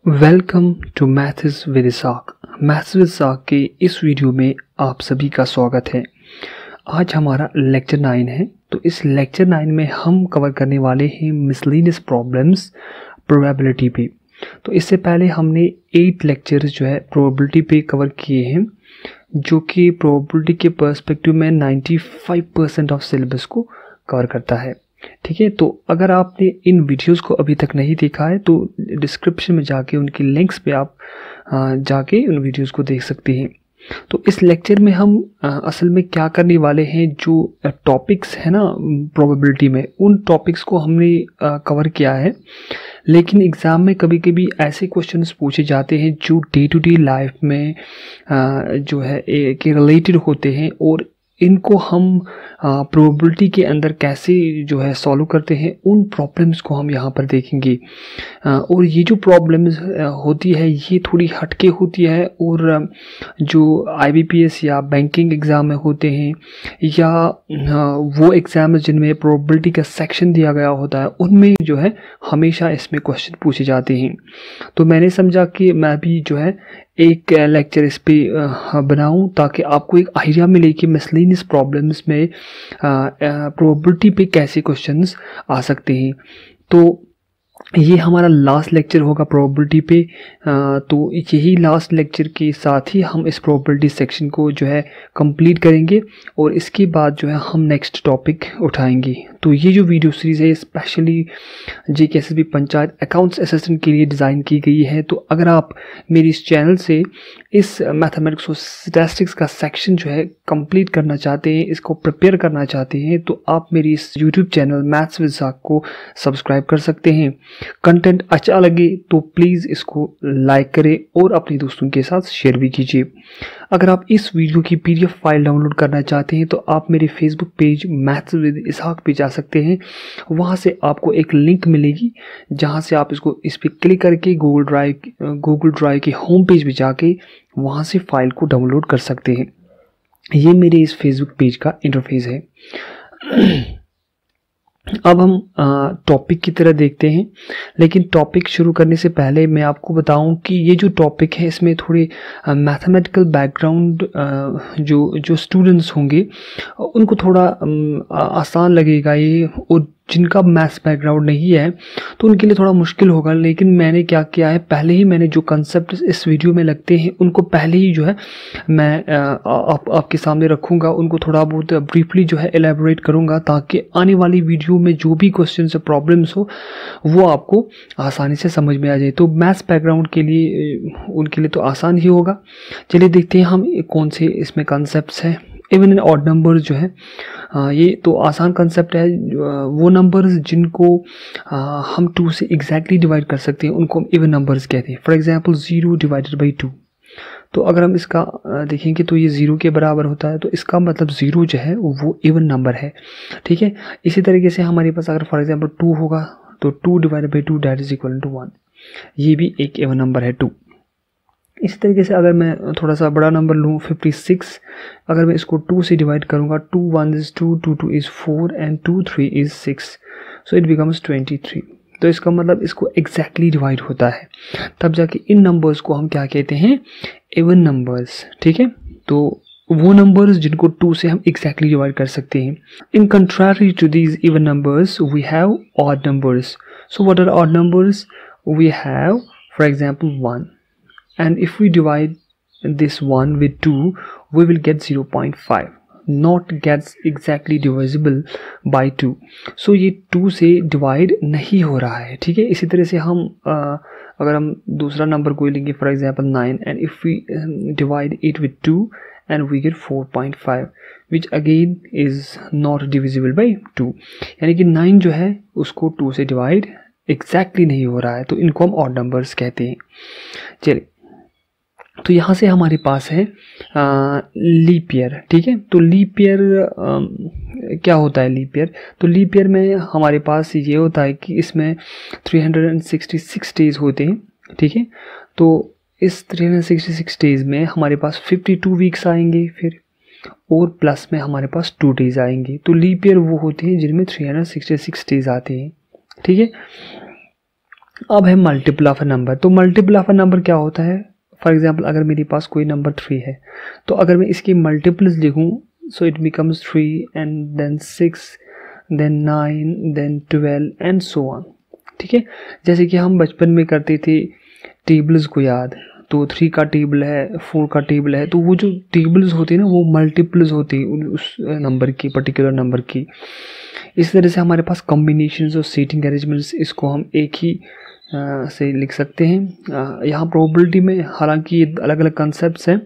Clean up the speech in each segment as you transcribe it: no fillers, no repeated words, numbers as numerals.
Welcome to maths with Isaac. Maths with Isaac के इस video में आप सभी का स्वागत है। आज हमारा लेक्चर 9 है। तो इस लेक्चर 9 में हम कवर करने वाले हैं मिसलेनियस प्रॉब्लम्स प्रोबेबिलिटी पे। तो इससे पहले हमने 8 लेक्चर्स जो है प्रोबेबिलिटी पे कवर किए हैं, जो कि प्रोबेबिलिटी के पर्सपेक्टिव में 95% ऑफ सिलेबस को कवर करता है। ठीक है, तो अगर आपने इन वीडियोस को अभी तक नहीं देखा है तो डिस्क्रिप्शन में जाके उनकी लिंक्स पे आप जाके उन वीडियोस को देख सकते हैं। तो इस लेक्चर में हम असल में क्या करने वाले हैं, जो टॉपिक्स है ना प्रोबेबिलिटी में, उन टॉपिक्स को हमने कवर किया है। लेकिन एग्ज़ाम में कभी कभी ऐसे क्वेश्चंस पूछे जाते हैं जो डे टू डे लाइफ में जो है के रिलेटेड होते हैं, और इनको हम प्रोबेबिलिटी के अंदर कैसे जो है सॉल्व करते हैं, उन प्रॉब्लम्स को हम यहाँ पर देखेंगे। और ये जो प्रॉब्लम्स होती है ये थोड़ी हटके होती है, और जो IBPS या बैंकिंग एग्ज़ाम में होते हैं, या वो एग्ज़ाम जिनमें प्रोबेबिलिटी का सेक्शन दिया गया होता है, उनमें जो है हमेशा इसमें क्वेश्चन पूछे जाते हैं। तो मैंने समझा कि मैं भी जो है एक लेक्चर इस पे बनाऊं, ताकि आपको एक आइडिया मिले कि मिसलेनियस प्रॉब्लम्स में प्रोबेबिलिटी पे कैसे क्वेश्चंस आ सकते हैं। तो ये हमारा लास्ट लेक्चर होगा प्रोबेबिलिटी पे। तो यही लास्ट लेक्चर के साथ ही हम इस प्रोबेबिलिटी सेक्शन को जो है कंप्लीट करेंगे, और इसके बाद जो है हम नेक्स्ट टॉपिक उठाएंगे। तो ये जो वीडियो सीरीज़ है specially JKSSB panchayat accounts assistant के लिए डिज़ाइन की गई है। तो अगर आप मेरी इस चैनल से इस मैथमेटिक्स और स्टैटिस्टिक्स का सेक्शन जो है कंप्लीट करना चाहते हैं, इसको प्रिपेयर करना चाहते हैं, तो आप मेरी इस YouTube channel maths with Isaac को सब्सक्राइब कर सकते हैं। कंटेंट अच्छा लगे तो प्लीज़ इसको लाइक करें और अपने दोस्तों के साथ शेयर भी कीजिए। अगर आप इस वीडियो की PDF फाइल डाउनलोड करना चाहते हैं तो आप मेरे Facebook page maths with Isaac पे जा सकते हैं। वहाँ से आपको एक लिंक मिलेगी, जहाँ से आप इस पर क्लिक करके गूगल ड्राइव के होम पेज पे जाके वहाँ से फाइल को डाउनलोड कर सकते हैं। ये मेरे इस फेसबुक पेज का इंटरफेस है। अब हम टॉपिक की तरह देखते हैं, लेकिन टॉपिक शुरू करने से पहले मैं आपको बताऊं कि ये जो टॉपिक है इसमें थोड़े मैथमेटिकल बैकग्राउंड जो स्टूडेंट्स होंगे उनको थोड़ा आसान लगेगा ये, और जिनका मैथ्स बैकग्राउंड नहीं है तो उनके लिए थोड़ा मुश्किल होगा। लेकिन मैंने क्या किया है, पहले ही मैंने जो कंसेप्ट इस वीडियो में लगते हैं उनको पहले ही जो है मैं आपके सामने रखूँगा, उनको थोड़ा बहुत ब्रीफली जो है एलैबोरेट करूँगा, ताकि आने वाली वीडियो में जो भी क्वेश्चन से प्रॉब्लम्स हो वो आपको आसानी से समझ में आ जाए। तो मैथ्स बैकग्राउंड के लिए उनके लिए तो आसान ही होगा। चलिए देखते हैं हम कौन से इसमें कॉन्सेप्ट्स हैं। इवन एंड ऑड नंबर्स जो है ये तो आसान कंसेप्ट है। वो नंबर्स जिनको हम 2 से एग्जैक्टली डिवाइड कर सकते हैं उनको हम इवन नंबर्स कहते हैं। For example 0 divided by 2। तो अगर हम इसका देखेंगे तो ये 0 के बराबर होता है, तो इसका मतलब 0 जो है वो इवन नंबर है। ठीक है, इसी तरीके से हमारे पास अगर फॉर एग्जांपल 2 होगा तो 2 divided by 2 that is equal to 1। ये भी एक इवन नंबर है 2। इसी तरीके से अगर मैं थोड़ा सा बड़ा नंबर लूँ 56, अगर मैं इसको 2 से डिवाइड करूँगा, 2 1 is 2, 2 2 is 4 and 2 3 is 6, so it becomes 23। तो इसका मतलब इसको एग्जैक्टली डिवाइड होता है, तब जाके इन नंबर्स को हम क्या कहते हैं, इवन नंबर्स। ठीक है, तो वो नंबर्स जिनको 2 से हम एग्जैक्टली डिवाइड कर सकते हैं। In contrary to these even numbers we have odd numbers. So what are odd numbers? We have for example 1, and if we divide this 1 with 2 we will get 0.5, not gets exactly divisible by 2। so ये 2 से divide नहीं हो रहा है। ठीक है, इसी तरह से हम अगर हम दूसरा नंबर कोई लेंगे for example 9, and if we divide it with 2 and we get 4.5 which again is not divisible by 2। यानी कि 9 जो है उसको 2 से डिवाइड एग्जैक्टली नहीं हो रहा है, तो इनको हम ऑड नंबर्स कहते हैं। चलिए, तो यहाँ से हमारे पास है लीप ईयर। ठीक है, तो लीप ईयर क्या होता है लीप ईयर? तो लीप ईयर में हमारे पास ये होता है कि इसमें 366 डेज होते हैं। ठीक है, तो इस 366 डेज में हमारे पास 52 वीक्स आएंगे फिर, और प्लस में हमारे पास 2 डेज आएंगे। तो लीप ईयर वो होते हैं जिनमें 366 डेज आते हैं। ठीक है, अब है मल्टीपल ऑफ अ नंबर। तो मल्टीपल ऑफ अ नंबर क्या होता है? फॉर एग्जांपल अगर मेरे पास कोई नंबर 3 है तो अगर मैं इसकी मल्टीपल्स लिखूं, so it becomes 3 and then 6 then 9 then 12 and so on. ठीक है, जैसे कि हम बचपन में करते थे टेबल्स को याद, तो 3 का टेबल है, 4 का टेबल है, तो वो जो टेबल्स होती है ना वो मल्टीपल्स होती है उस नंबर की, पर्टिकुलर नंबर की। इस तरह से हमारे पास कॉम्बिनेशंस और सीटिंग अरेंजमेंट्स, इसको हम एक ही से लिख सकते हैं। यहाँ प्रोबेबिलिटी में हालांकि ये अलग अलग कंसेप्ट्स हैं,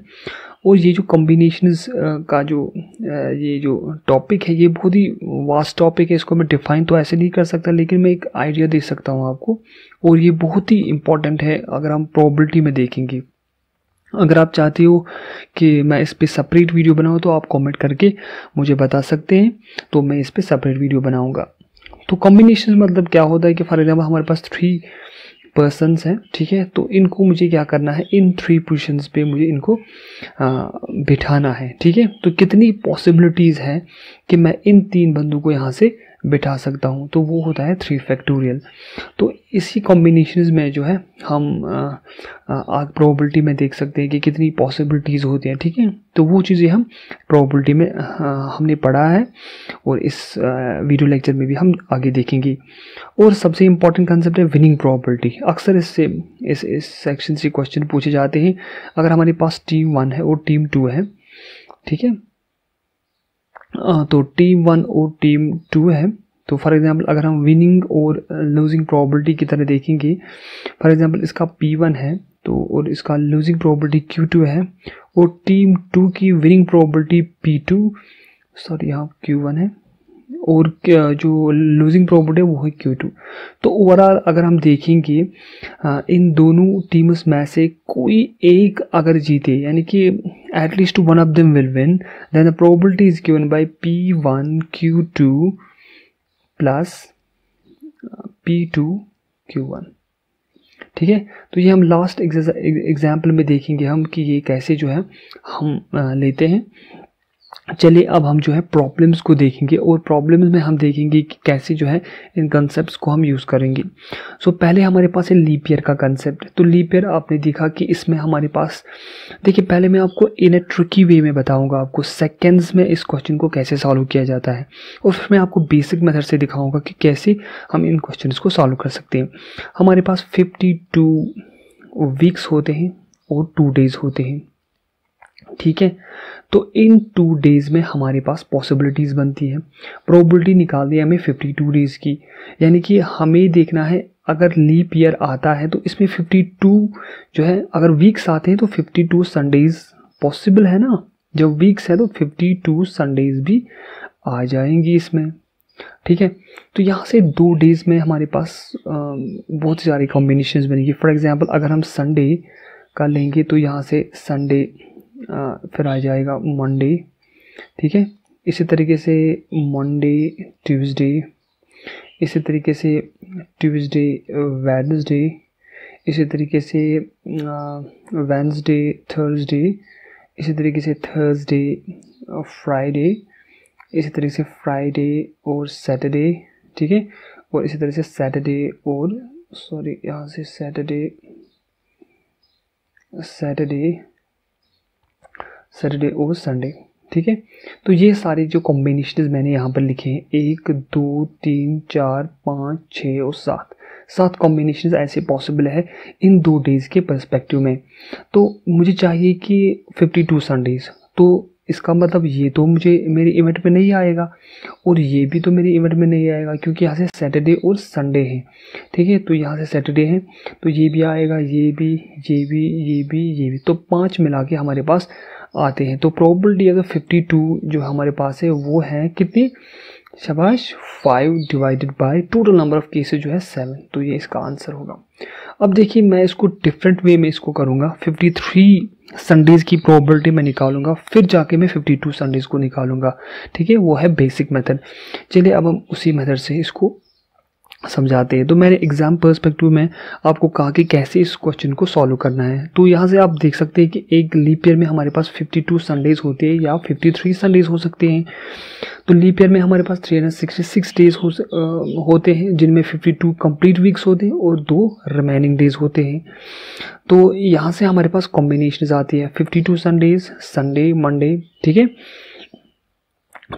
और ये जो कॉम्बिनेशंस का जो ये जो टॉपिक है ये बहुत ही वास्ट टॉपिक है, इसको मैं डिफाइन तो ऐसे नहीं कर सकता, लेकिन मैं एक आइडिया दे सकता हूँ आपको, और ये बहुत ही इम्पॉर्टेंट है अगर हम प्रोबेबिलिटी में देखेंगे। अगर आप चाहते हो कि मैं इस पर सेपरेट वीडियो बनाऊँ तो आप कमेंट करके मुझे बता सकते हैं, तो मैं इस पर सेपरेट वीडियो बनाऊँगा। तो कॉम्बिनेशन मतलब क्या होता है कि फॉर एग्जाम्पल हमारे पास 3 पर्सन्स हैं, ठीक है, तो इनको मुझे क्या करना है, इन 3 पोजीशंस पे मुझे इनको बिठाना है। ठीक है, तो कितनी पॉसिबिलिटीज़ हैं कि मैं इन 3 बंदों को यहाँ से बिठा सकता हूँ, तो वो होता है 3 फैक्टोरियल। तो इसी कॉम्बिनेशंस में जो है हम प्रोबेबिलिटी में देख सकते हैं कि कितनी पॉसिबिलिटीज़ होती हैं। ठीक है, तो वो चीज़ें हम प्रोबेबिलिटी में हमने पढ़ा है, और इस वीडियो लेक्चर में भी हम आगे देखेंगे। और सबसे इम्पॉर्टेंट कंसेप्ट है विनिंग प्रोबेबिलिटी। अक्सर इससे इस सेक्शन से क्वेश्चन पूछे जाते हैं। अगर हमारे पास टीम 1 है और टीम 2 है, ठीक है, तो टीम 1 और टीम 2 है, तो फॉर एग्जांपल अगर हम विनिंग और लूजिंग प्रोबेबिलिटी की तरह देखेंगे, फॉर एग्जांपल इसका P1 है तो और इसका लूजिंग प्रोबेबिलिटी Q2 है, और टीम 2 की विनिंग प्रोबेबिलिटी P2, सॉरी यहाँ Q1 है, और जो लूजिंग प्रोबेबिलिटी है वो है Q2। तो ओवरऑल अगर हम देखेंगे इन दोनों टीम्स में से कोई एक अगर जीते, यानी कि at least one of them will win, then the probability is given by P1 Q2 plus P2 Q1। ठीक है, तो ये हम लास्ट एग्जाम्पल में देखेंगे हम कि ये कैसे जो है हम लेते हैं। चलिए अब हम जो है प्रॉब्लम्स को देखेंगे, और प्रॉब्लम्स में हम देखेंगे कि कैसे जो है इन कंसेप्ट्स को हम यूज़ करेंगे। सो पहले हमारे पास है लीप ईयर का कंसेप्ट। तो लीप ईयर आपने देखा कि इसमें हमारे पास, देखिए पहले मैं आपको इन ए ट्रिकी वे में बताऊंगा आपको सेकेंड्स में इस क्वेश्चन को कैसे सॉल्व किया जाता है, और फिर मैं आपको बेसिक मेथड से दिखाऊंगा कि कैसे हम इन क्वेश्चन को सॉल्व कर सकते हैं। हमारे पास 52 वीक्स होते हैं और 2 डेज होते हैं। ठीक है, तो इन 2 डेज में हमारे पास पॉसिबिलिटीज़ बनती है। प्रोबेबिलिटी निकालनी है हमें 52 डेज़ की, यानी कि हमें देखना है अगर लीप ईयर आता है तो इसमें 52 जो है, अगर वीक्स आते हैं तो 52 संडेज़ पॉसिबल है ना। जब वीक्स है तो 52 संडेज़ भी आ जाएंगी इसमें। ठीक है, तो यहाँ से 2 डेज़ में हमारे पास बहुत सारी कॉम्बिनेशंस बनेगी। फॉर एग्जांपल अगर हम संडे का लेंगे तो यहाँ से संडे फिर आ जाएगा मंडे। ठीक है, इसी तरीके से मंडे ट्यूसडे, इसी तरीके से ट्यूसडे वेडनेसडे, इसी तरीके से वेडनेसडे थर्सडे, इसी तरीके से थर्सडे फ्राइडे, इसी तरीके से फ्राइडे और सैटरडे। ठीक है, और इसी तरह से सैटरडे और सॉरी यहाँ से सैटरडे और संडे। ठीक है, तो ये सारे जो कॉम्बिनेशन मैंने यहाँ पर लिखे हैं 1 2 3 4 5 6 और 7 कॉम्बिनेशन ऐसे पॉसिबल है इन 2 डेज़ के पर्सपेक्टिव में। तो मुझे चाहिए कि 52 संडेज़, तो इसका मतलब ये तो मुझे मेरे इवेंट में नहीं आएगा, और ये भी तो मेरे इवेंट में नहीं आएगा, क्योंकि यहाँ से सैटरडे और संडे है। ठीक है, तो यहाँ से सैटरडे है तो ये भी आएगा, ये भी, तो 5 मिला के हमारे पास आते हैं। तो प्रोबेबिलिटी अगर 52 जो हमारे पास है वो है कितनी, शाबाश, 5 divided by total number of cases जो है 7, तो ये इसका आंसर होगा। अब देखिए मैं इसको डिफरेंट वे में इसको करूँगा। 53 संडेज़ की प्रोबेबिलिटी मैं निकालूंगा, फिर जाके मैं 52 संडेज़ को निकालूंगा। ठीक है, वो है बेसिक मेथड। चलिए अब हम उसी मेथड से इसको समझाते हैं। तो मैंने एग्जाम पर्सपेक्टिव में आपको कहा कि कैसे इस क्वेश्चन को सॉल्व करना है। तो यहाँ से आप देख सकते हैं कि एक लीप ईयर में हमारे पास 52 संडेज होते हैं या 53 संडेज हो सकते हैं। तो लीप ईयर में हमारे पास 366 डेज होते हैं, जिनमें 52 कंप्लीट वीक्स होते हैं और 2 रिमेनिंग डेज होते हैं। तो यहाँ से हमारे पास कॉम्बिनेशन आती है 52 संडेज, संडे, मंडे, ठीक है।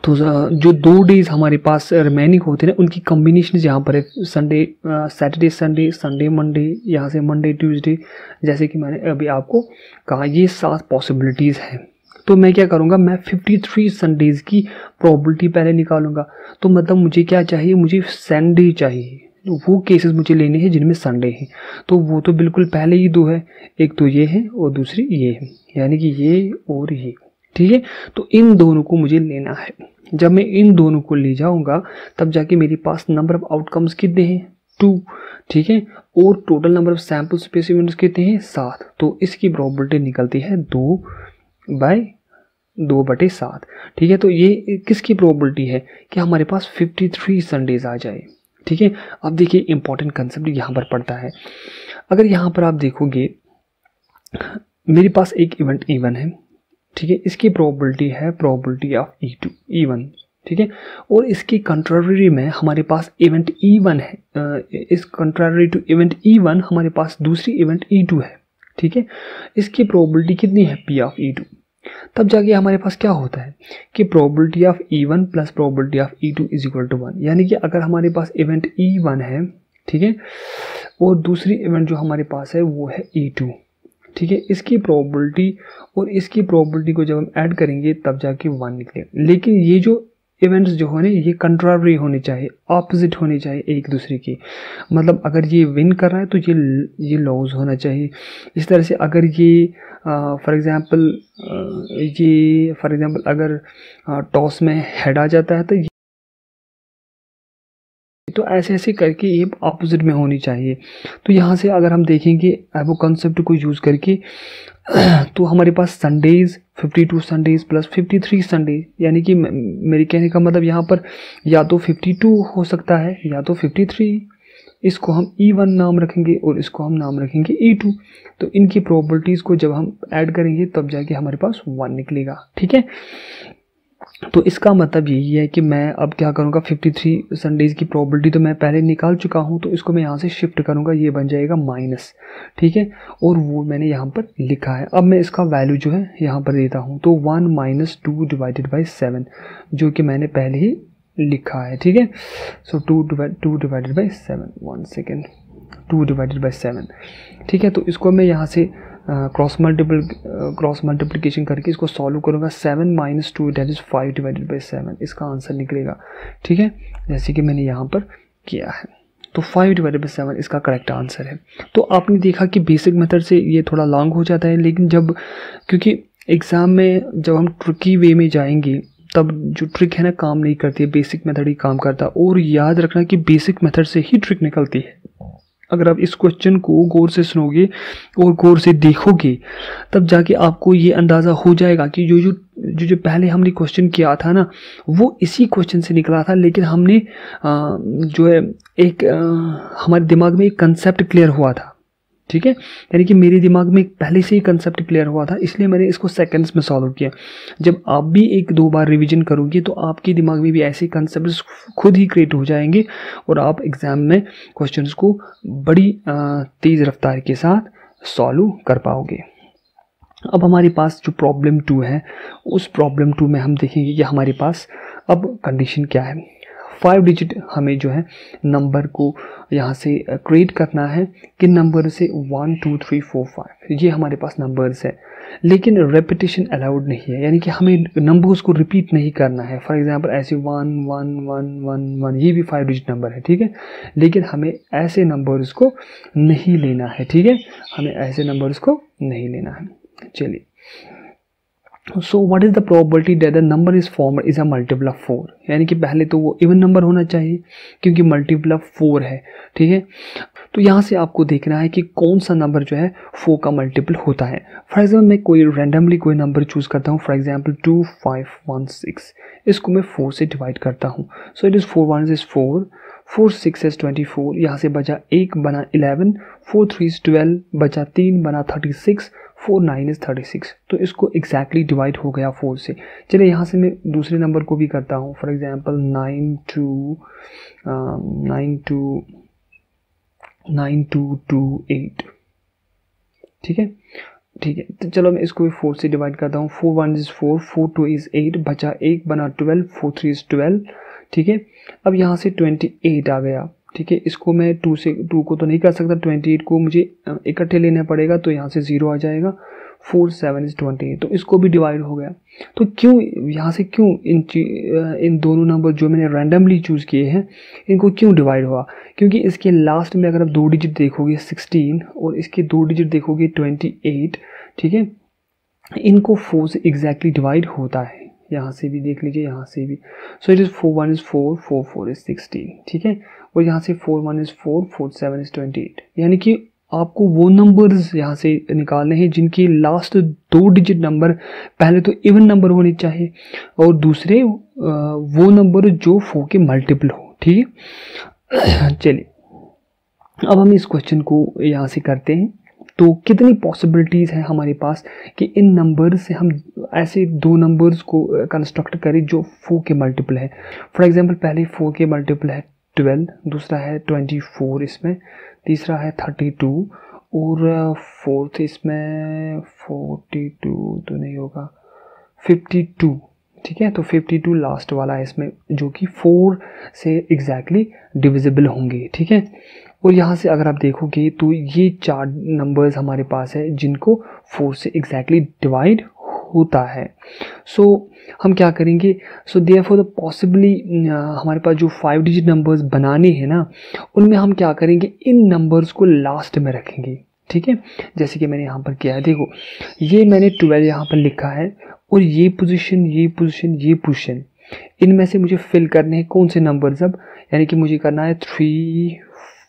तो जो 2 डेज हमारे पास रिमेनिंग होते हैं ना, उनकी कॉम्बिनेशन यहाँ पर है Sunday, Saturday, Sunday, Sunday, Monday, यहाँ से मंडे, ट्यूसडे, जैसे कि मैंने अभी आपको कहा, ये 7 पॉसिबिलिटीज़ हैं। तो मैं क्या करूँगा, मैं 53 संडेज़ की प्रोबेबिलिटी पहले निकालूंगा। तो मतलब मुझे क्या चाहिए, मुझे संडे चाहिए, वो केसेस मुझे लेने हैं जिनमें संडे है। तो वो तो बिल्कुल पहले ही 2 है, एक तो ये है और दूसरी ये है, यानी कि ये और ये, ठीक है। तो इन दोनों को मुझे लेना है। जब मैं इन दोनों को ले जाऊंगा तब जाके मेरे पास नंबर ऑफ आउटकम्स कितने हैं, 2, ठीक है। और total number of sample specimens कितने हैं, 7। तो इसकी प्रोबेबिलिटी निकलती है 2/7, ठीक है। तो ये किसकी प्रोबेबिलिटी है कि हमारे पास 53 संडेज आ जाए, ठीक है। अब देखिए इंपॉर्टेंट कंसेप्ट यहाँ पर पड़ता है। अगर यहाँ पर आप देखोगे मेरे पास एक इवेंट E1 है, ठीक है। इसकी प्रोबेबिलिटी है प्रोबेबिलिटी ऑफ E1, ठीक है। और इसकी कंट्रारी में हमारे पास इवेंट E1 है, इस कंट्रारी टू इवेंट E1 हमारे पास दूसरी इवेंट E2 है, ठीक है। इसकी प्रोबेबिलिटी कितनी है, P ऑफ E2। तब जाके हमारे पास क्या होता है कि probability of E1 plus probability of E2 is equal to 1। यानी कि अगर हमारे पास इवेंट E1 है, ठीक है, और दूसरी इवेंट जो हमारे पास है वो है E2, ठीक है। इसकी प्रोबेबिलिटी और इसकी प्रोबेबिलिटी को जब हम ऐड करेंगे तब जाके 1 निकलेगा। लेकिन ये जो इवेंट्स जो है ना, ये कंट्रारी होने चाहिए, ऑपोजिट होने चाहिए एक दूसरे की। मतलब अगर ये विन कर रहा है तो ये लॉस होना चाहिए। इस तरह से अगर ये फॉर एग्जांपल अगर टॉस में हेड आ जाता है तो ऐसे ऐसे करके ये ऑपोजिट में होनी चाहिए। तो यहाँ से अगर हम देखेंगे वो कंसेप्ट को यूज़ करके तो हमारे पास संडेज 52 संडेज प्लस 53 संडेज, यानी कि मेरे कहने का मतलब यहाँ पर या तो 52 हो सकता है या तो 53। इसको हम E1 नाम रखेंगे और इसको हम नाम रखेंगे E2। तो इनकी प्रोबेबिलिटीज़ को जब हम ऐड करेंगे तब जाके हमारे पास 1 निकलेगा, ठीक है। तो इसका मतलब यही है कि मैं अब क्या करूँगा, 53 संडेज की प्रोबेबिलिटी तो मैं पहले निकाल चुका हूँ, तो इसको मैं यहाँ से शिफ्ट करूँगा, ये बन जाएगा माइनस, ठीक है। और वो मैंने यहाँ पर लिखा है। अब मैं इसका वैल्यू जो है यहाँ पर देता हूँ, तो 1 - 2 / 7, जो कि मैंने पहले ही लिखा है, ठीक है। सो 2 / 7, 1 सेकेंड, 2 / 7, ठीक है। तो इसको मैं यहाँ से क्रॉस मल्टीप्लिकेशन करके इसको सॉल्व करूँगा। 7 - 2 दैट इज़ 5 / 7, इसका आंसर निकलेगा, ठीक है, जैसे कि मैंने यहाँ पर किया है। तो 5 / 7 इसका करेक्ट आंसर है। तो आपने देखा कि बेसिक मेथड से ये थोड़ा लॉन्ग हो जाता है, लेकिन क्योंकि एग्ज़ाम में जब हम ट्रिकी वे में जाएंगे तब जो ट्रिक है ना काम नहीं करती है, बेसिक मेथड ही काम करता है। और याद रखना कि बेसिक मेथड से ही ट्रिक निकलती है। अगर आप इस क्वेश्चन को गौर से सुनोगे और गौर से देखोगे तब जाके आपको ये अंदाज़ा हो जाएगा कि जो पहले हमने क्वेश्चन किया था ना, वो इसी क्वेश्चन से निकला था। लेकिन हमने जो है हमारे दिमाग में एक कंसेप्ट क्लियर हुआ था, ठीक है। यानी कि मेरे दिमाग में पहले से ही कंसेप्ट क्लियर हुआ था, इसलिए मैंने इसको सेकंड्स में सॉल्व किया। जब आप भी 1-2 बार रिवीजन करोगे तो आपके दिमाग में भी ऐसे कंसेप्ट्स खुद ही क्रिएट हो जाएंगे और आप एग्ज़ाम में क्वेश्चंस को बड़ी तेज़ रफ्तार के साथ सॉल्व कर पाओगे। अब हमारे पास जो प्रॉब्लम 2 है, उस प्रॉब्लम 2 में हम देखेंगे कि हमारे पास अब कंडीशन क्या है। 5 डिजिट हमें जो है नंबर को यहाँ से क्रिएट करना है कि नंबर से 1 2 3 4 5 ये हमारे पास नंबर्स है, लेकिन रेपिटेशन अलाउड नहीं है। यानी कि हमें नंबर्स को रिपीट नहीं करना है। फॉर एग्जांपल ऐसे 1 1 1 1 1 ये भी 5 डिजिट नंबर है, ठीक है, लेकिन हमें ऐसे नंबर्स को नहीं लेना है, ठीक है, हमें ऐसे नंबर्स को नहीं लेना है। चलिए, so what is the probability that the number is formed is a multiple of 4। यानी कि पहले तो वो इवन नंबर होना चाहिए क्योंकि मल्टीपल ऑफ 4 है, ठीक है। तो यहाँ से आपको देखना है कि कौन सा नंबर जो है 4 का मल्टीपल होता है। फॉर एग्जाम्पल मैं कोई रैंडमली कोई नंबर चूज़ करता हूँ, फॉर एग्जाम्पल 2 5 1 6, इसको मैं 4 से डिवाइड करता हूँ। So it is 4 1 is 4, 4 6 is 24, यहाँ से बचा 1 बना 11, 4 3 is 12, बचा 3 बना 36, 4 9 is 36। तो इसको एग्जैक्टली डिवाइड हो गया 4 से। चलिए यहाँ से मैं दूसरे नंबर को भी करता हूँ। For example 9228। ठीक है, ठीक है। तो चलो मैं इसको भी 4 से डिवाइड करता हूँ। 4 1 is 4, 4 2 is 8, बचा 1 बना 12, 4 3 is 12। ठीक है, अब यहाँ से 28 आ गया। ठीक है, इसको मैं 2 को तो नहीं कर सकता, 28 को मुझे इकट्ठे लेना पड़ेगा, तो यहाँ से 0 आ जाएगा। 4 7 is 28, तो इसको भी डिवाइड हो गया। तो क्यों यहाँ से क्यों इन दोनों नंबर जो मैंने रैंडमली चूज़ किए हैं इनको क्यों डिवाइड हुआ? क्योंकि इसके लास्ट में अगर आप 2 डिजिट देखोगे 16 और इसके 2 डिजिट देखोगे 28, ठीक है, इनको 4 से एग्जैक्टली डिवाइड होता है। यहाँ से भी देख लीजिए, यहाँ से भी। So it is 4 1 is 4, 4 4 is 16। ठीक है, और यहाँ से 4 1 is 4, 4 7 is 28। यानी कि आपको वो नंबर्स यहाँ से निकालने हैं जिनकी लास्ट 2 डिजिट नंबर पहले तो इवन नंबर होने चाहिए और दूसरे वो नंबर जो 4 के मल्टीपल हो। ठीक है, चलिए अब हम इस क्वेश्चन को यहाँ से करते हैं। तो कितनी पॉसिबिलिटीज़ हैं हमारे पास कि इन नंबर से हम ऐसे 2 नंबर्स को कंस्ट्रक्ट करें जो 4 के मल्टीपल है। फॉर एग्जांपल पहले 4 के मल्टीपल है 12, दूसरा है 24 इसमें, तीसरा है 32 और फोर्थ इसमें 42 तो नहीं होगा, 52। ठीक है, तो 52 लास्ट वाला है इसमें जो कि 4 से एग्जैक्टली डिविजिबल होंगे। ठीक है, और यहाँ से अगर आप देखोगे तो ये 4 नंबर्स हमारे पास है जिनको 4 से एग्जैक्टली डिवाइड होता है। सो हम क्या करेंगे, सो देयरफॉर द पॉसिबली हमारे पास जो 5 डिजिट नंबर्स बनाने हैं ना, उनमें हम क्या करेंगे, इन नंबर्स को लास्ट में रखेंगे। ठीक है, जैसे कि मैंने यहाँ पर किया है, देखो ये मैंने 12 यहाँ पर लिखा है और ये पोजीशन, ये पोजीशन, ये पोजीशन, इनमें से मुझे फिल करने हैं कौन से नंबर्स अब, यानी कि मुझे करना है 3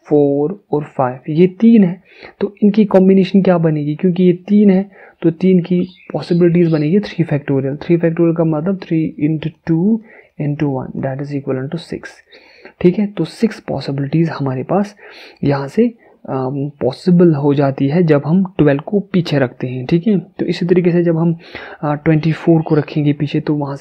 4 और 5। ये 3 है तो इनकी कॉम्बिनेशन क्या बनेगी, क्योंकि ये 3 है तो 3 की पॉसिबिलिटीज़ बनेगी 3 फैक्टोरियल। 3 फैक्टोरियल का मतलब 3 × 2 × 1 दैट इज इक्वल टू 6। ठीक है, तो 6 पॉसिबिलिटीज़ हमारे पास यहाँ से पॉसिबल हो जाती है जब हम 12 को पीछे रखते हैं। ठीक है, तो इसी तरीके से जब हम 24 को रखेंगे पीछे तो वहाँ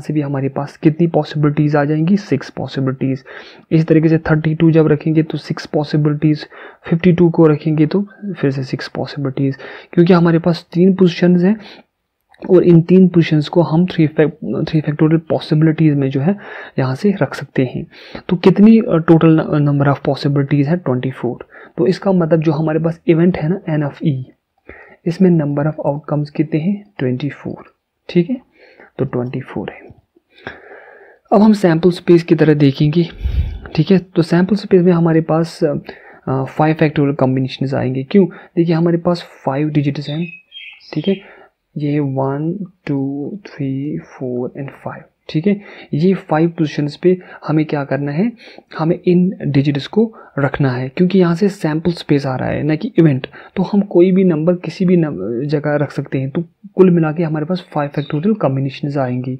से भी हमारे पास कितनी पॉसिबिलिटीज़ आ जाएंगी, 6 पॉसिबिलिटीज़। इसी तरीके से 32 जब रखेंगे तो 6 पॉसिबिलिटीज़, 52 को रखेंगे तो फिर से 6 पॉसिबिलिटीज़, क्योंकि हमारे पास 3 पोजीशंस हैं और इन 3 पोजीशंस को हम 3 फैक्टोरियल पॉसिबिलिटीज़ में जो है यहाँ से रख सकते हैं। तो कितनी टोटल नंबर ऑफ़ पॉसिबिलिटीज़ है, 24। तो इसका मतलब जो हमारे पास इवेंट है ना NFE, इसमें नंबर ऑफ़ आउटकम्स कितने हैं, 24। ठीक है, तो 24 है। अब हम सैम्पल स्पेस की तरह देखेंगे। ठीक है, तो सैम्पल स्पेस में हमारे पास 5 फैक्टोरियल कॉम्बिनेशंस आएंगे। क्यों, देखिए हमारे पास 5 डिजिट्स हैं। ठीक है, ये 1 2 3 4 एंड 5। ठीक है, ये 5 पोजीशंस पे हमें क्या करना है, हमें इन डिजिट्स को रखना है, क्योंकि यहाँ से सैम्पल स्पेस आ रहा है ना कि इवेंट, तो हम कोई भी नंबर किसी भी जगह रख सकते हैं। तो कुल मिला के हमारे पास 5 फैक्टोरियल कॉम्बिनेशंस आएंगी।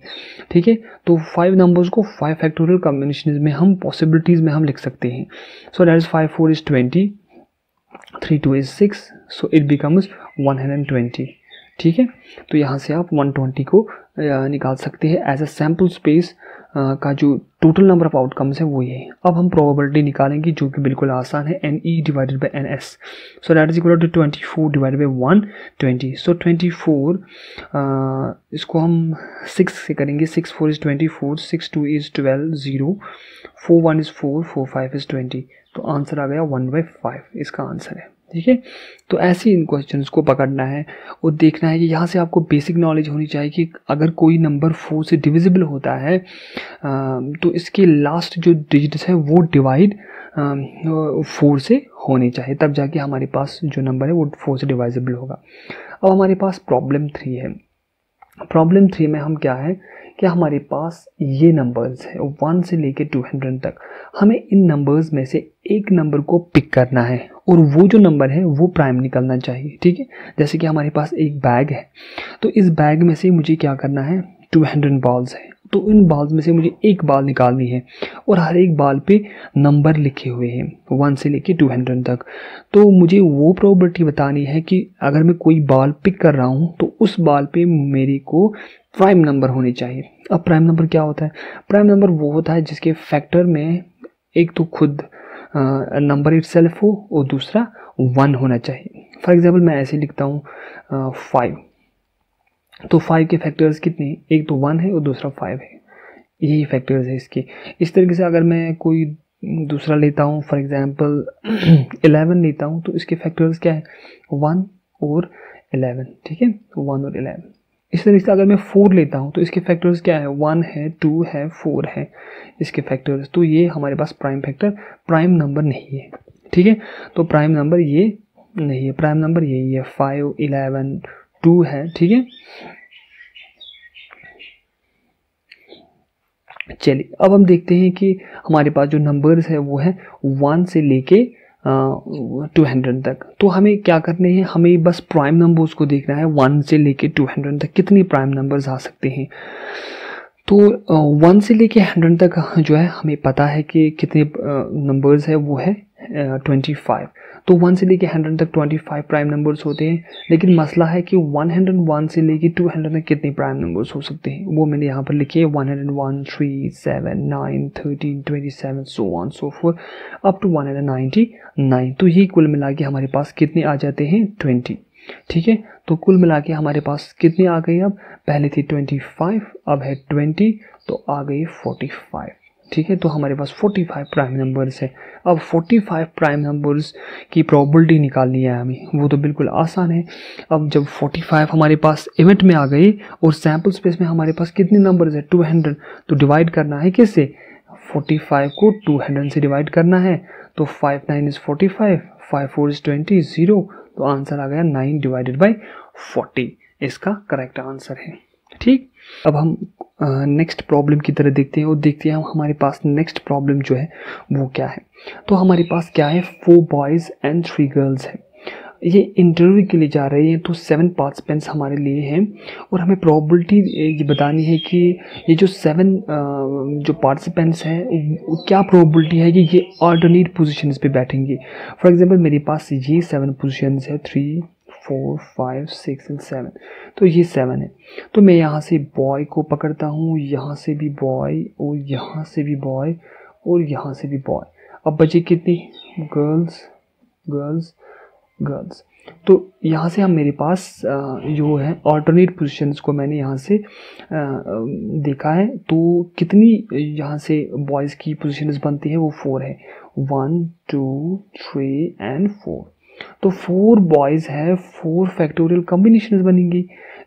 ठीक है, तो 5 नंबर्स को 5 फैक्टोरियल कॉम्बिनेशंस में हम पॉसिबिलिटीज़ में हम लिख सकते हैं। सो that is 5 4 is 20, 3 2 is 6, so it becomes 120। ठीक है, तो यहाँ से आप 120 को निकाल सकते हैं एज अ सैम्पल स्पेस का जो टोटल नंबर ऑफ आउटकम्स है वो ये है। अब हम प्रोबेबिलिटी निकालेंगे जो कि बिल्कुल आसान है, NE divided by NS। So that is equal to 24 divided by 120। So 24 इसको हम 6 से करेंगे। 6 4 is 24, 6 2 is 12, 0, 4 1 is 4, 4 5 is 20। तो आंसर आ गया 1/5, इसका आंसर है। ठीक है, तो ऐसे इन क्वेश्चंस को पकड़ना है और देखना है कि यहाँ से आपको बेसिक नॉलेज होनी चाहिए कि अगर कोई नंबर 4 से डिविजिबल होता है तो इसके लास्ट जो डिजिट्स है वो डिवाइड 4 से होने चाहिए, तब जाके हमारे पास जो नंबर है वो 4 से डिवाइजिबल होगा। अब हमारे पास प्रॉब्लम 3 है। प्रॉब्लम 3 में हम क्या है कि हमारे पास ये नंबर्स है 1 से लेके 200 तक। हमें इन नंबर्स में से एक नंबर को पिक करना है और वो जो नंबर है वो प्राइम निकलना चाहिए। ठीक है, जैसे कि हमारे पास एक बैग है, तो इस बैग में से मुझे क्या करना है, 200 बॉल्स है। तो इन बाल्स में से मुझे एक बाल निकालनी है और हर एक बाल पे नंबर लिखे हुए हैं 1 से लेके 200 तक। तो मुझे वो प्रोबेबिलिटी बतानी है कि अगर मैं कोई बाल पिक कर रहा हूँ तो उस बाल पे मेरे को प्राइम नंबर होने चाहिए। अब प्राइम नंबर क्या होता है? प्राइम नंबर वो होता है जिसके फैक्टर में एक तो खुद नंबर इटसेल्फ हो और दूसरा 1 होना चाहिए। फॉर एग्जांपल मैं ऐसे लिखता हूँ 5, तो 5 के फैक्टर्स कितने हैं? एक तो 1 है और दूसरा 5 है, यही फैक्टर्स है इसके। इस तरीके से अगर मैं कोई दूसरा लेता हूँ, फॉर एग्जांपल 11 लेता हूँ, तो इसके फैक्टर्स क्या है? 1 और 11, ठीक है, 1 और 11। इस तरीके से अगर मैं 4 लेता हूँ तो इसके फैक्टर्स क्या है? 1 है, 2 है, 4 है इसके फैक्टर्स। तो ये हमारे पास प्राइम फैक्टर, प्राइम नंबर नहीं है, ठीक है। तो प्राइम नंबर ये नहीं है, प्राइम नंबर यही है, 5, 11, 2 है, ठीक है। चलिए अब हम देखते हैं कि हमारे पास जो नंबर्स है वो है 1 से लेके 200 तक। तो हमें क्या करने हैं? हमें बस प्राइम नंबर्स को देखना है, 1 से लेके 200 तक कितनी प्राइम नंबर्स आ सकते हैं। तो 1 से लेके 100 तक जो है हमें पता है कि कितने नंबर्स है, वो है 25। तो 1 से लेके 100 तक 25 प्राइम नंबर्स होते हैं। लेकिन मसला है कि 101 से लेके 200 तक कितने प्राइम नंबर्स हो सकते हैं, वो मैंने यहाँ पर लिखे 101, 3, 7, 9, 13, 27, so on so forth up to 199। तो ये कुल मिला के हमारे पास कितने आ जाते हैं? 20, ठीक है। तो कुल मिला के हमारे पास कितने आ गए? अब पहले थी 25, अब है 20, तो आ गई 45, ठीक है। तो हमारे पास 45 प्राइम नंबर्स है। अब 45 प्राइम नंबर्स की प्रोबेबिलिटी निकालनी है हमें, वो तो बिल्कुल आसान है। अब जब 45 हमारे पास इवेंट में आ गई और सैम्पल स्पेस में हमारे पास कितने नंबर्स है? 200। तो डिवाइड करना है किससे? 45 को 200 से डिवाइड करना है। तो 5 9 इज 45, 5 4 इज 20, 0। तो आंसर आ गया 9 डिवाइडेड बाई 40, इसका करेक्ट आंसर है, ठीक। अब हम नेक्स्ट प्रॉब्लम की तरह देखते हैं और देखते हैं हमारे पास नेक्स्ट प्रॉब्लम जो है वो क्या है। तो हमारे पास क्या है? 4 बॉयज़ एंड 3 गर्ल्स है। ये इंटरव्यू के लिए जा रहे हैं, तो 7 पार्टिसिपेंट्स हमारे लिए हैं और हमें प्रोबेबिलिटी ये बतानी है कि ये जो 7 जो पार्टिसिपेंट्स हैं क्या प्रोबेबिलिटी है कि ये अल्टरनेट पोजीशंस पे बैठेंगे। फॉर एग्जांपल मेरे पास ये 7 पोजीशंस है, 3, 4, 5, 6 एंड 7। तो ये 7 है। तो मैं यहाँ से बॉय को पकड़ता हूँ, यहाँ से भी बॉय और यहाँ से भी बॉय और यहाँ से भी बॉय। अब बचे कितनी? Girls, girls, girls. तो यहाँ से हम मेरे पास जो है ऑल्टरनेट पोजीशंस को मैंने यहाँ से देखा है। तो कितनी यहाँ से बॉयज़ की पोजीशंस बनती है? वो 4 है, 1, 2, 3 एंड 4। तो 4 बॉयज़ है, 4 फैक्टोरियल कॉम्बिनेशंस बनेंगी।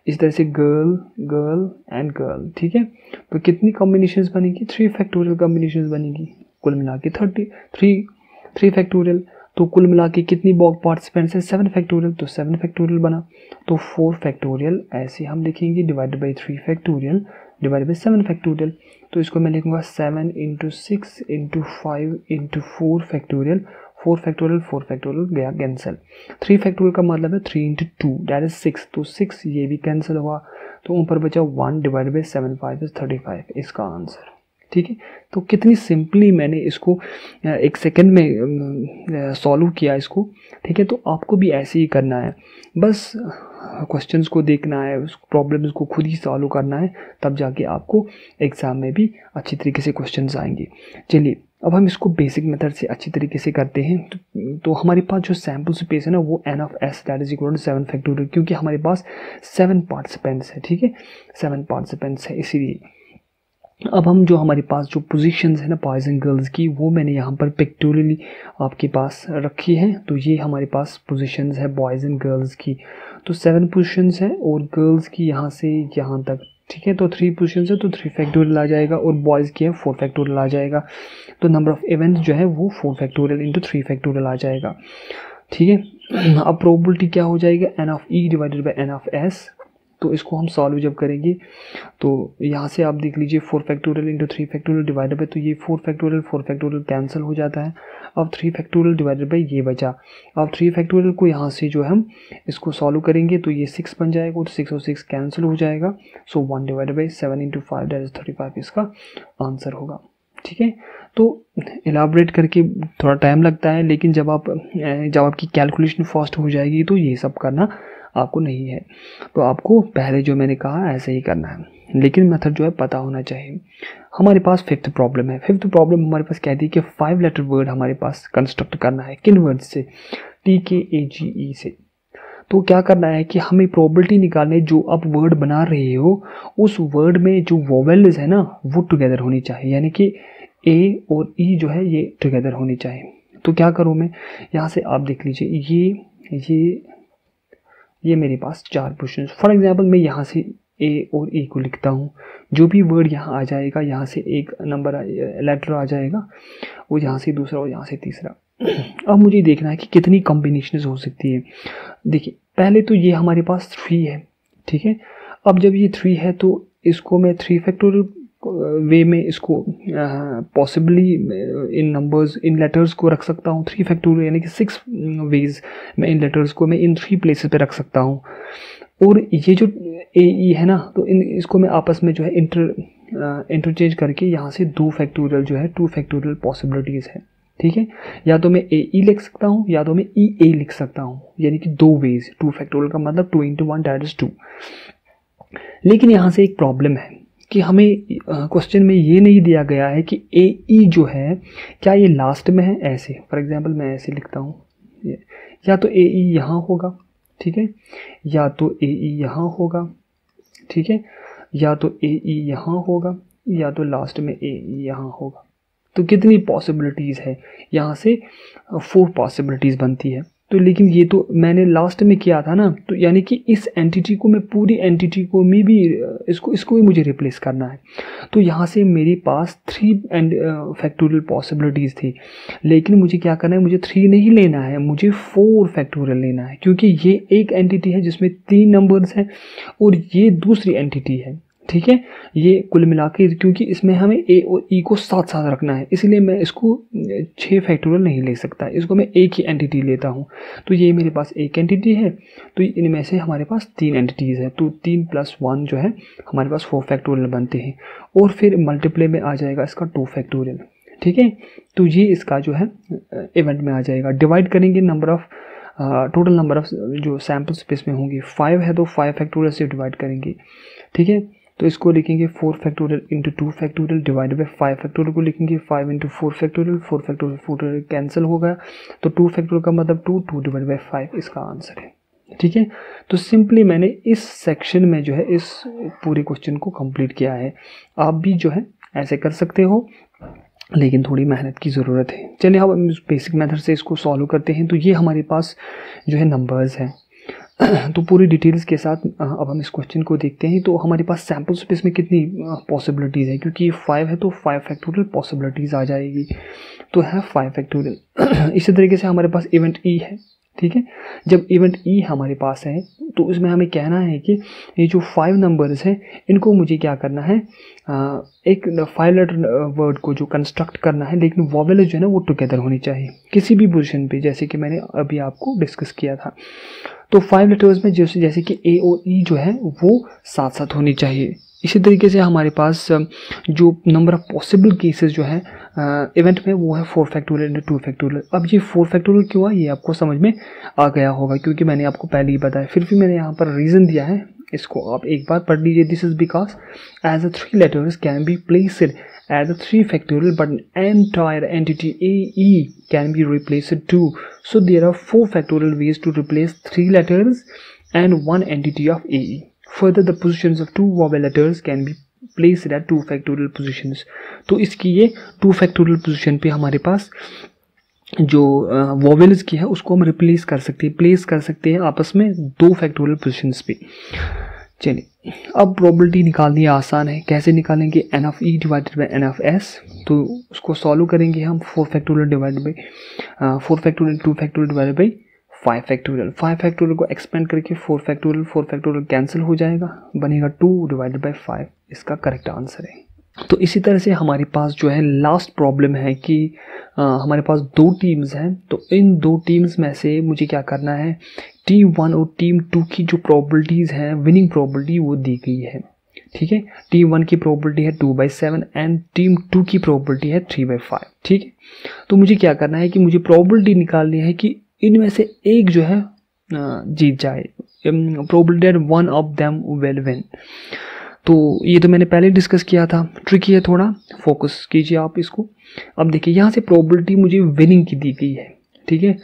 इस तरह से गर्ल, गर्ल एंड गर्ल, ठीक है। तो कितनी कॉम्बिनेशंस बनेगी? 3 फैक्टोरियल कॉम्बिनेशंस बनेगी। कुल मिला के 3 फैक्टोरियल। तो कुल मिला के कितनी पार्टिसिपेंट्स हैं? 7 फैक्टोरियल। तो 7 फैक्टोरियल बना। तो 4 फैक्टोरियल ऐसे हम लिखेंगे divided by 3 factorial divided by 7 factorial. तो इसको मैं लिखूंगा 7 × 6 × 5 × 4 फैक्टोरियल। 4 फैक्टोरियल 4 फैक्टोरियल गया कैंसिल। 3 फैक्टोरियल का मतलब है 3 × 2 दैट इज 6। तो 6 ये भी कैंसिल हुआ। तो ऊपर बचा 1 डिवाइडेड बाई 7, 5 इज 35, इसका आंसर, ठीक है। तो कितनी सिंपली मैंने इसको 1 सेकंड में सॉल्व किया इसको, ठीक है। तो आपको भी ऐसे ही करना है, बस क्वेश्चंस को देखना है, उस प्रॉब्लम्स को खुद ही सॉल्व करना है, तब जाके आपको एग्ज़ाम में भी अच्छी तरीके से क्वेश्चंस आएंगे। चलिए अब हम इसको बेसिक मेथड से अच्छी तरीके से करते हैं। तो हमारे पास जो सैम्पल स्पेस है ना वो n of s that is equal to 7 factorial, क्योंकि हमारे पास 7 पार्टिसिपेंट्स है, ठीक है, 7 पार्टिसिपेंट्स है इसीलिए। अब हम जो हमारे पास जो पोजीशंस है ना बॉयज़ एंड गर्ल्स की, वो मैंने यहाँ पर पिक्टोरियली आपके पास रखी है। तो ये हमारे पास पोजीशंस है बॉयज़ एंड गर्ल्स की। तो 7 पोजीशंस है और गर्ल्स की यहाँ से यहाँ तक, ठीक है। तो 3 पोजीशंस है तो 3 फैक्टोरियल आ जाएगा और बॉयज़ की है 4 फैक्टोरियल आ जाएगा। तो नंबर ऑफ इवेंट्स जो है वो 4 फैक्टोरियल इंटू 3 फैक्टोरियल आ जाएगा, ठीक है। अब प्रोबेबिलिटी क्या हो जाएगा? n of e divided by n of s। तो इसको हम सॉल्व जब करेंगे तो यहाँ से आप देख लीजिए 4 factorial into 3 factorial divided by, तो ये 4 फैक्टोरियल कैंसिल हो जाता है। अब 3 फैक्टोरियल डिवाइडेड बाई ये बचा। अब 3 फैक्टोरियल को यहाँ से जो है हम इसको सॉल्व करेंगे तो ये 6 बन जाएगा, तो 6 और 6 कैंसिल हो जाएगा। सो 1 divided by 7 into 5 that is 35 इसका आंसर होगा। ठीक है, तो एलाबरेट करके थोड़ा टाइम लगता है, लेकिन जब आपकी कैलकुलेशन फास्ट हो जाएगी तो ये सब करना आपको नहीं है। तो आपको पहले जो मैंने कहा ऐसे ही करना है, लेकिन मेथड जो है पता होना चाहिए। हमारे पास फिफ्थ प्रॉब्लम है। फिफ्थ प्रॉब्लम हमारे पास कहती है कि 5 लेटर वर्ड हमारे पास कंस्ट्रक्ट करना है। किन वर्ड से? TKAGE से। तो क्या करना है कि हमें प्रोबेबिलिटी निकालने, जो आप वर्ड बना रहे हो उस वर्ड में जो वोवेल्स है ना वो टुगेदर होनी चाहिए, यानी कि A और E जो है ये टुगेदर होनी चाहिए। तो क्या करूँ मैं, यहाँ से आप देख लीजिए ये मेरे पास 4 पोजीशन। फॉर एग्जांपल मैं यहाँ से A और E को लिखता हूँ, जो भी वर्ड यहाँ आ जाएगा, यहाँ से एक नंबर लेटर आ जाएगा, वो यहाँ से दूसरा और यहाँ से तीसरा। अब मुझे देखना है कि कितनी कॉम्बिनेशन हो सकती है। देखिए पहले तो ये हमारे पास 3 है, ठीक है। अब जब ये 3 है तो इसको मैं 3 फैक्टोरियल वे में इसको पॉसिबली इन नंबर्स, इन लेटर्स को रख सकता हूँ 3 फैक्टोरियल, यानी कि 6 वेज में इन लेटर्स को मैं इन 3 प्लेसेस पे रख सकता हूँ। और ये जो AE है ना, तो इसको मैं आपस में जो है इंटरचेंज करके यहाँ से 2 फैक्टोरियल जो है 2 फैक्टोरियल पॉसिबिलिटीज़ है, ठीक है। या तो मैं AE लिख सकता हूँ या तो मैं EA लिख सकता हूँ, यानी कि 2 वेज। 2 फैक्टोरियल का मतलब 2 into 1 दैट इज 2। लेकिन यहाँ से एक प्रॉब्लम है कि हमें क्वेश्चन में ये नहीं दिया गया है कि AE जो है क्या ये लास्ट में है। ऐसे फॉर एग्जांपल मैं ऐसे लिखता हूँ, या तो AE यहाँ होगा, ठीक है, या तो AE यहाँ होगा, ठीक है, या तो AE यहाँ होगा, या तो लास्ट में AE यहाँ होगा। तो कितनी पॉसिबिलिटीज़ है, यहाँ से 4 पॉसिबिलिटीज़ बनती है। तो लेकिन ये तो मैंने लास्ट में किया था ना, तो यानी कि इस एंटिटी को मैं पूरी एंटिटी को में भी इसको भी मुझे रिप्लेस करना है। तो यहाँ से मेरे पास 3 फैक्टोरियल पॉसिबिलिटीज़ थी, लेकिन मुझे क्या करना है, मुझे 3 नहीं लेना है, मुझे 4 फैक्टोरियल लेना है, क्योंकि ये एक एंटिटी है जिसमें 3 नंबर्स हैं और ये दूसरी एंटिटी है, ठीक है। ये कुल मिला के, क्योंकि इसमें हमें A और E को साथ साथ रखना है, इसलिए मैं इसको 6 फैक्टोरियल नहीं ले सकता, इसको मैं एक ही एंटिटी लेता हूँ। तो ये मेरे पास एक एंटिटी है, तो इनमें से हमारे पास 3 एंटिटीज़ है, तो 3 + 1 जो है हमारे पास 4 फैक्टोरियल बनते हैं। और फिर मल्टीप्लाई में आ जाएगा इसका 2 फैक्टोरियल, ठीक है। तो ये इसका जो है इवेंट में आ जाएगा। डिवाइड करेंगे number of total number of जो सैम्पल स्पेस में होंगी, 5 है तो 5 फैक्टोरियल से डिवाइड करेंगे, ठीक है। तो इसको लिखेंगे 4 factorial into 2 factorial divide by 5 factorial को लिखेंगे 5 इंटू 4 फैक्टोरियल, 4 फैक्टोरियल कैंसिल हो गया, तो 2 फैक्टोरियल का मतलब 2 डिवाइड बाई 5 इसका आंसर है, ठीक है। तो सिंपली मैंने इस सेक्शन में जो है इस पूरे क्वेश्चन को कंप्लीट किया है। आप भी जो है ऐसे कर सकते हो, लेकिन थोड़ी मेहनत की ज़रूरत है। चलिए हम बेसिक मेथड से इसको सॉल्व करते हैं। तो ये हमारे पास जो है नंबर्स हैं, तो पूरी डिटेल्स के साथ अब हम इस क्वेश्चन को देखते हैं। तो हमारे पास सैम्पल स्पेस में कितनी पॉसिबिलिटीज़ है, क्योंकि 5 है तो 5 फैक्टोरियल पॉसिबिलिटीज़ आ जाएगी, तो है 5 फैक्टोरियल। इसी तरीके से हमारे पास इवेंट E है, ठीक है। जब इवेंट E हमारे पास है तो इसमें हमें कहना है कि ये जो 5 नंबर्स हैं इनको मुझे क्या करना है, एक 5 लेटर वर्ड को जो कंस्ट्रक्ट करना है, लेकिन वोवेल जो है ना वो टुगेदर होनी चाहिए किसी भी पोजीशन पे, जैसे कि मैंने अभी आपको डिस्कस किया था। तो 5 लेटर्स में जैसे कि A और E जो है वो साथ साथ होनी चाहिए। इसी तरीके से हमारे पास जो नंबर ऑफ पॉसिबल केसेस जो है इवेंट में वो है 4 फैक्टोरियल इंटू 2 फैक्टोरियल। अब ये 4 फैक्टोरियल क्यों है ये आपको समझ में आ गया होगा, क्योंकि मैंने आपको पहले ही बताया, फिर भी मैंने यहाँ पर रीज़न दिया है, इसको आप एक बार पढ़ लीजिए। This is because as a 3 letters can be placed as a 3 factorial, but an entire entity AE can be replaced too. So there are 4 factorial ways to replace 3 letters and 1 entity of AE. Further, the positions of 2 vowel letters can be placed at 2 factorial positions. तो इसकी ये 2 factorial position पे हमारे पास जो vowels की है उसको हम रिप्लेस कर सकते हैं, प्लेस कर सकते हैं आपस में 2 फैक्टोरियल पोजिशंस पे। चलिए अब प्रोबेबिलिटी निकालनी आसान है। कैसे निकालेंगे, n of E divided by n of S। तो उसको सॉल्व करेंगे हम 4 factorial divided by 4 factorial 2 factorial divided by 5 factorial, 5 factorial को एक्सपेंड करके 4 फैक्टोरियल, 4 फैक्टोरियल कैंसिल हो जाएगा, बनेगा 2 डिवाइडेड बाई 5, इसका करेक्ट आंसर है। तो इसी तरह से हमारे पास जो है लास्ट प्रॉब्लम है कि हमारे पास 2 टीम्स हैं, तो इन 2 टीम्स में से मुझे क्या करना है, टीम 1 और टीम 2 की जो प्रॉबिलिटीज़ हैं, विनिंग प्रॉबिलिटी वो दी गई है, ठीक है। टीम 1 की प्रोबेबिलिटी है 2/7 एंड टीम 2 की प्रोबेबिलिटी है 3/5, ठीक है। तो मुझे क्या करना है कि मुझे प्रोबेबिलिटी निकालनी है कि इनमें से एक जो है जीत जाए, probability that one of them will win. तो ये तो मैंने पहले डिस्कस किया था, ट्रिकी है थोड़ा, फोकस कीजिए आप इसको। अब देखिए यहाँ से प्रोबेबिलिटी मुझे विनिंग की दी गई है, ठीक है,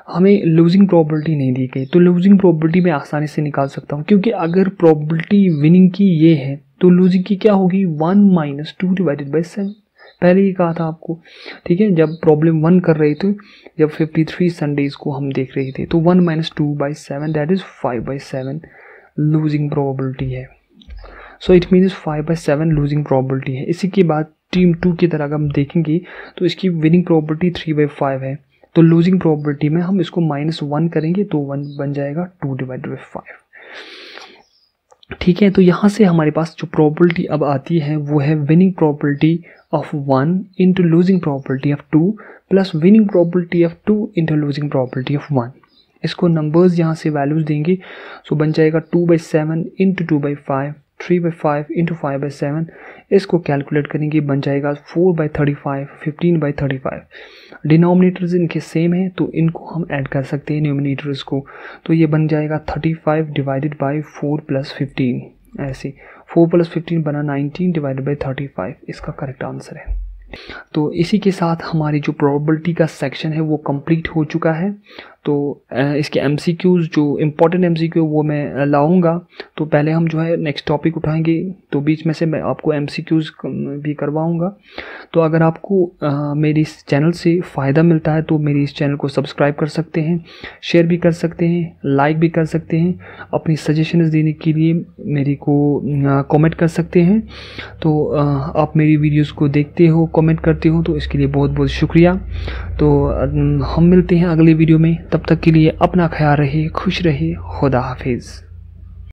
हमें लूजिंग प्रोबेबिलिटी नहीं दी गई। तो लूजिंग प्रोबेबिलिटी मैं आसानी से निकाल सकता हूँ, क्योंकि अगर प्रोबेबिलिटी विनिंग की ये है तो लूजिंग की क्या होगी, 1 - 2 डिवाइडेड बाई 7, पहले ही कहा था आपको, ठीक है, जब प्रॉब्लम 1 कर रहे थे, जब 53 संडेज को हम देख रहे थे, तो 1 - 2/7 दैट इज 5/7 लूजिंग प्रोबेबिलिटी है। So it means 5/7 losing probability है। इसी के बाद टीम 2 की तरह अगर हम देखेंगे तो इसकी विनिंग प्रोबेबिलिटी 3/5 है, तो लूजिंग प्रोबेबिलिटी में हम इसको -1 करेंगे तो 1 बन जाएगा 2 डिवाइडेड बाई 5, ठीक है। तो यहाँ से हमारे पास जो प्रोबेबिलिटी अब आती है वो है winning probability of 1 into losing probability of 2 plus winning probability of 2 into losing probability of 1। इसको नंबर्स यहाँ से वैल्यूज देंगे, सो बन जाएगा 2/7 इंटू 2/5, 3/5 इंटू 5/7, इसको कैलकुलेट करेंगे, बन जाएगा 4/35, 15/35। डिनोमिनेटर्स इनके सेम है तो इनको हम ऐड कर सकते हैं न्यूमिनेटर्स को, तो ये बन जाएगा 35 डिवाइडेड बाई 4 + 15, ऐसे 4 + 15 बना 19 डिवाइडेड बाई 35, इसका करेक्ट आंसर है। तो इसी के साथ हमारी जो प्रोबेबिलिटी का सेक्शन है वो कंप्लीट हो चुका है। तो इसके MCQs जो इम्पोर्टेंट MCQ वो मैं लाऊंगा, तो पहले हम जो है नेक्स्ट टॉपिक उठाएंगे, तो बीच में से मैं आपको MCQs भी करवाऊंगा। तो अगर आपको मेरी इस चैनल से फ़ायदा मिलता है तो मेरी इस चैनल को सब्सक्राइब कर सकते हैं, शेयर भी कर सकते हैं, लाइक भी कर सकते हैं, अपनी सजेशंस देने के लिए मेरे को कमेंट कर सकते हैं। तो आप मेरी वीडियोस को देखते हो, कमेंट करते हो, तो इसके लिए बहुत बहुत शुक्रिया। तो हम मिलते हैं अगले वीडियो में, तब तक के लिए अपना ख्याल रहिए, खुश रहिए, खुदा हाफिज़।